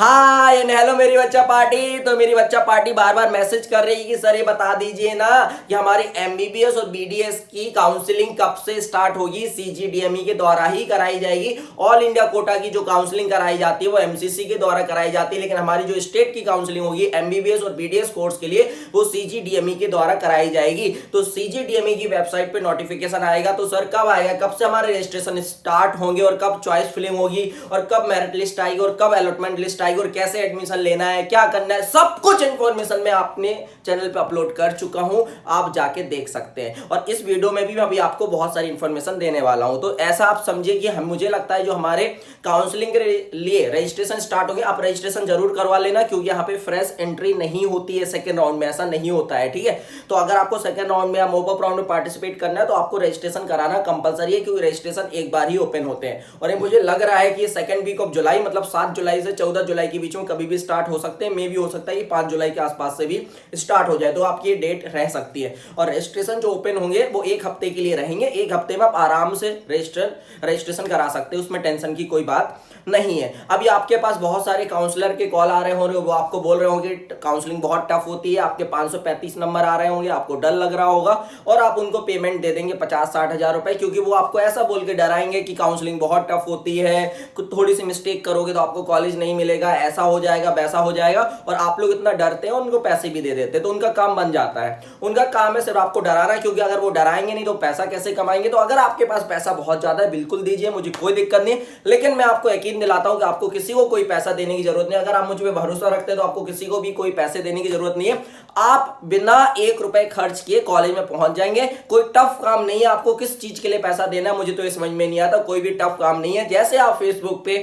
Hi and hello मेरी बच्चा party. तो मेरी बच्चा पार्टी बार बार मैसेज कर रही है कि सर ये बता दीजिए ना कि हमारी एमबीबीएस और बीडीएस की काउंसलिंग कब से स्टार्ट होगी। सीजीडीएमई के द्वारा ही कराई जाएगी। ऑल इंडिया कोटा की जो काउंसलिंग कराई जाती है वो एमसीसी के द्वारा कराई जाती है, लेकिन हमारी जो स्टेट की काउंसलिंग होगी एमबीबीएस और बीडीएस कोर्स के लिए वो सीजीडीएमई के द्वारा कराई जाएगी। तो सीजीडीएमई की वेबसाइट पे नोटिफिकेशन आएगा। तो सर कब आएगा, कब से हमारे रजिस्ट्रेशन स्टार्ट होंगे और कब चॉइस फिलिंग होगी और कब मेरिट लिस्ट आएगी और कब अलॉटमेंट लिस्ट और कैसे एडमिशन लेना है, क्या करना है, सब कुछ इंफॉर्मेशन मैं अपने चैनल पे अपलोड कर चुका हूं। आप जाके देख सकते हैं। और इस वीडियो में भी मैं अभी आपको बहुत सारी इंफॉर्मेशन देने वाला हूं। तो ऐसा आप समझिए कि मुझे लगता है जो हमारे काउंसलिंग के लिए रजिस्ट्रेशन स्टार्ट हो गया, आप रजिस्ट्रेशन जरूर करवा लेना, क्योंकि यहाँ पे फ्रेश एंट्री नहीं होती है सेकेंड राउंड में, ऐसा नहीं होता है। ठीक है, तो अगर आपको सेकेंड राउंड में या मोपअप राउंड में पार्टिसिपेट करना है तो आपको रजिस्ट्रेशन कराना कंपलसरी है, क्योंकि रजिस्ट्रेशन एक बार ही ओपन होते हैं। और ये मुझे लग रहा है कि सेकंड वीक ऑफ जुलाई, मतलब 7 जुलाई से 14 जुलाई के बीच में कभी भी स्टार्ट हो सकते हैं। मे भी हो सकता है कि 5 जुलाई के आसपास से भी स्टार्ट हो जाए, तो आपकी ये डेट रह सकती है। और रजिस्ट्रेशन जो ओपन होंगे वो एक हफ्ते के लिए रहेंगे। एक हफ्ते में आप आराम से रजिस्ट्रेशन करा सकते हैं, उसमें टेंशन की कोई बात नहीं है। अभी आपके पास बहुत सारे काउंसलर के कॉल आ रहे होंगे, वो आपको बोल रहे होंगे काउंसलिंग बहुत टफ होती है, आपके 535 नंबर आ रहे होंगे, आपको डर लग रहा होगा और आप उनको पेमेंट दे देंगे 50-60 हजार रुपए, क्योंकि वो आपको ऐसा बोल के डराएंगे कि काउंसलिंग बहुत टफ होती है, थोड़ी सी मिस्टेक करोगे तो आपको कॉलेज नहीं मिलेगा, ऐसा हो जाएगा वैसा हो जाएगा। और आप लोग इतना डरते हैं, उनको पैसे भी दे देते हैं, तो उनका काम बन जाता है। उनका काम है सिर्फ आपको डराना, क्योंकि अगर वो डराएंगे नहीं तो पैसा कैसे कमाएंगे। तो अगर आपके पास पैसा बहुत ज्यादा है बिल्कुल दीजिए, मुझे कोई दिक्कत नहीं, लेकिन मैं आपको यकीन दिलाता हूं कि आपको किसी को कोई पैसा देने की जरूरत नहीं। अगर आप मुझ पे भरोसा रखते हैं तो आपको किसी को भी कोई पैसे देने की जरूरत नहीं है। आप बिना 1 रुपए खर्च किए कॉलेज में पहुंच जाएंगे। कोई टफ काम नहीं है। आपको किस चीज के लिए पैसा देना है मुझे तो ये समझ में नहीं आता। कोई भी टफ काम नहीं है। जैसे आप फेसबुक पे,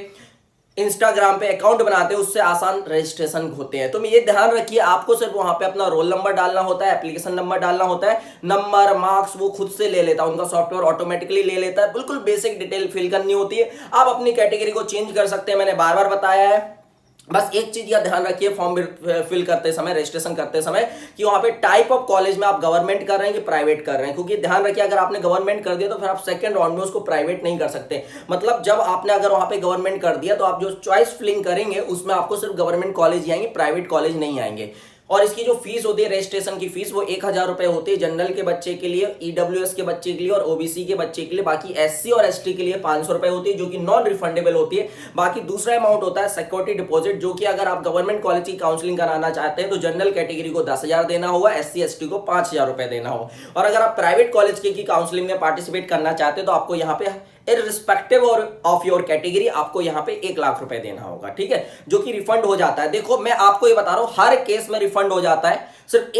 इंस्टाग्राम पे अकाउंट बनाते हैं, उससे आसान रजिस्ट्रेशन होते हैं। तो ये ध्यान रखिए, आपको सिर्फ वहां पे अपना रोल नंबर डालना होता है, एप्लीकेशन नंबर डालना होता है, नंबर मार्क्स वो खुद से ले लेता है, उनका सॉफ्टवेयर ऑटोमेटिकली ले लेता है। बिल्कुल बेसिक डिटेल फिल करनी होती है। आप अपनी कैटेगरी को चेंज कर सकते हैं, मैंने बार बार बताया है। बस एक चीज का ध्यान रखिए फॉर्म फिल करते समय, रजिस्ट्रेशन करते समय, कि वहां पे टाइप ऑफ कॉलेज में आप गवर्नमेंट कर रहे हैं कि प्राइवेट कर रहे हैं। क्योंकि ध्यान रखिए, अगर आपने गवर्नमेंट कर दिया तो फिर आप सेकंड राउंड में उसको प्राइवेट नहीं कर सकते। मतलब जब आपने अगर वहां पे गवर्नमेंट कर दिया तो आप जो चॉइस फिलिंग करेंगे उसमें आपको सिर्फ गवर्नमेंट कॉलेज ही आएंगे, प्राइवेट कॉलेज नहीं आएंगे। और इसकी जो फीस होती है, रजिस्ट्रेशन की फीस, वो 1000 रुपए होती है जनरल के बच्चे के लिए, ईडब्ल्यूएस के बच्चे के लिए और ओबीसी के बच्चे के लिए। बाकी एससी और एसटी के लिए 500 रुपए होती है, जो कि नॉन रिफंडेबल होती है। बाकी दूसरा अमाउंट होता है सिक्योरिटी डिपॉजिट, जो कि अगर आप गवर्नमेंट कॉलेज की काउंसलिंग कराना चाहते हैं तो जनरल कैटेगरी को 10,000 देना होगा, एससी एसटी को 5,000 रुपए देना होगा। और अगर आप प्राइवेट कॉलेज की काउंसलिंग में पार्टिसिपेट करना चाहते हैं तो आपको यहाँ पे इररिस्पेक्टिव ऑफ योर कैटेगरी आपको यहाँ पे 1 लाख रुपए देना होगा। ठीक है, जो कि रिफंड हो जाता है। देखो मैं आपको ये बता रहा हूं, हर केस में रिफंड हो जाता है। सिर्फ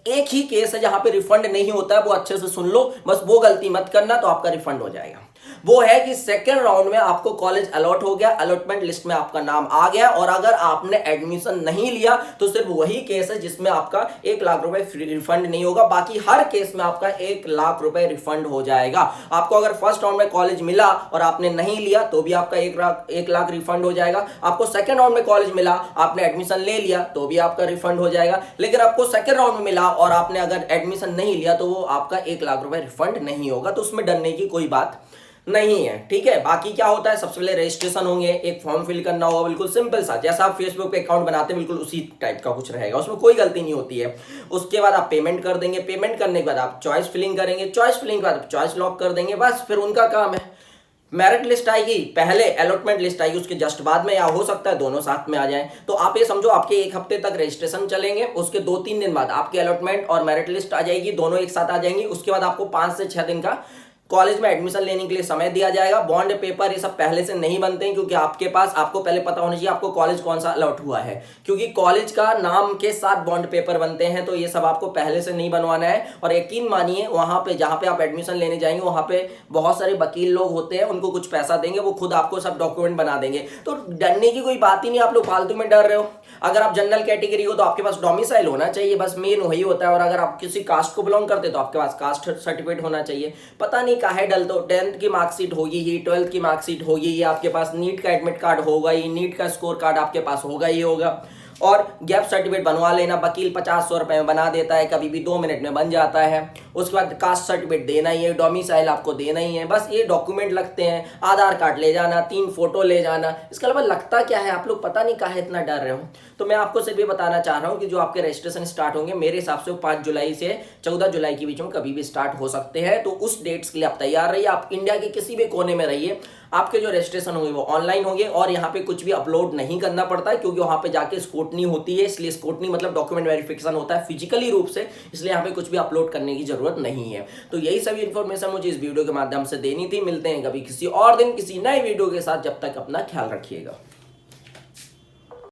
एक ही केस है जहां पे रिफंड नहीं होता है, वो अच्छे से सुन लो, बस वो गलती मत करना, तो आपका रिफंड हो जाएगा। वो है कि सेकेंड राउंड में आपको कॉलेज अलॉट हो गया, अलॉटमेंट लिस्ट में आपका नाम आ गया, और अगर आपने एडमिशन नहीं लिया तो सिर्फ वही केस है जिसमें आपका 1 लाख रुपए रिफंड नहीं होगा। बाकी हर केस में आपका 1 लाख रुपए रिफंड हो जाएगा। आपको अगर फर्स्ट राउंड में कॉलेज मिला और आपने नहीं लिया तो भी आपका 1 लाख रिफंड हो जाएगा। आपको सेकेंड राउंड में कॉलेज मिला, आपने एडमिशन ले लिया तो भी आपका रिफंड हो जाएगा। लेकिन आपको सेकेंड राउंड में मिला और आपने अगर एडमिशन नहीं लिया तो वो आपका 1 लाख रुपए रिफंड नहीं होगा। तो उसमें डरने की कोई बात नहीं है। ठीक है, बाकी क्या होता है, सबसे पहले रजिस्ट्रेशन होंगे, एक फॉर्म फिल करना होगा, बिल्कुल सिंपल सा, जैसा आप फेसबुक पे अकाउंट बनाते हैं बिल्कुल उसी टाइप का कुछ रहेगा, उसमें कोई गलती नहीं होती है। उसके बाद आप पेमेंट कर देंगे, पेमेंट करने के बाद आप चॉइस फिलिंग करेंगे, चॉइस फिलिंग के बाद आप चॉइस लॉक कर देंगे, बस फिर उनका काम है। मेरिट लिस्ट आएगी पहले, अलॉटमेंट लिस्ट आएगी उसके जस्ट बाद में, या हो सकता है दोनों साथ में आ जाए। तो आप ये समझो आपके 1 हफ्ते तक रजिस्ट्रेशन चलेंगे, उसके 2-3 दिन बाद आपके अलॉटमेंट और मेरिट लिस्ट आ जाएगी, दोनों एक साथ आ जाएंगी। उसके बाद आपको 5 से 6 दिन का कॉलेज में एडमिशन लेने के लिए समय दिया जाएगा। बॉन्ड पेपर ये सब पहले से नहीं बनते हैं, क्योंकि आपको पहले पता होना चाहिए आपको कॉलेज कौन सा अलॉट हुआ है, क्योंकि कॉलेज का नाम के साथ बॉन्ड पेपर बनते हैं। तो ये सब आपको पहले से नहीं बनवाना है। और यकीन मानिए वहां पे जहां पे आप एडमिशन लेने जाएंगे वहां पे बहुत सारे वकील लोग होते हैं, उनको कुछ पैसा देंगे, वो खुद आपको सब डॉक्यूमेंट बना देंगे। तो डरने की कोई बात ही नहीं, आप लोग फालतू में डर रहे हो। अगर आप जनरल कैटेगरी हो तो आपके पास डोमिसाइल होना चाहिए, बस मेन वही होता है। और अगर आप किसी कास्ट को बिलोंग करते तो आपके पास कास्ट सर्टिफिकेट होना चाहिए। पता नहीं काहे डल, तो 10th की मार्कशीट होगी ही, 12th की मार्कशीट होगी ही, आपके पास नीट का एडमिट कार्ड होगा ही, नीट का स्कोर कार्ड आपके पास होगा ही होगा। और गैप सर्टिफिकेट बनवा लेना, वकील 50-100 रुपए में बना देता है, कभी भी 2 मिनट में बन जाता है। उसके बाद कास्ट सर्टिफिकेट देना ही है, डोमिसाइल आपको देना ही है, बस ये डॉक्यूमेंट लगते हैं। आधार कार्ड ले जाना, 3 फोटो ले जाना। इसके अलावा लगता क्या है, आप लोग पता नहीं काहे इतना डर रहे हो। तो मैं आपको सिर्फ ये बताना चाह रहा हूँ कि जो आपके रजिस्ट्रेशन स्टार्ट होंगे मेरे हिसाब से 5 जुलाई से 14 जुलाई के बीच में कभी भी स्टार्ट हो सकते हैं। तो उस डेट्स के लिए आप तैयार रहिए। आप इंडिया के किसी भी कोने में रहिए, आपके जो रजिस्ट्रेशन होंगे वो ऑनलाइन होंगे और यहाँ पे कुछ भी अपलोड नहीं करना पड़ता है, क्योंकि वहाँ पे जाके स्क्रूटनी होती है। इसलिए स्क्रूटनी मतलब डॉक्यूमेंट वेरिफिकेशन होता है फिजिकली रूप से, इसलिए यहाँ पे कुछ भी अपलोड करने की जरूरत नहीं है। तो यही सभी इन्फॉर्मेशन मुझे इस वीडियो के माध्यम से देनी थी। मिलते हैं कभी किसी और दिन किसी नए वीडियो के साथ, जब तक अपना ख्याल रखिएगा।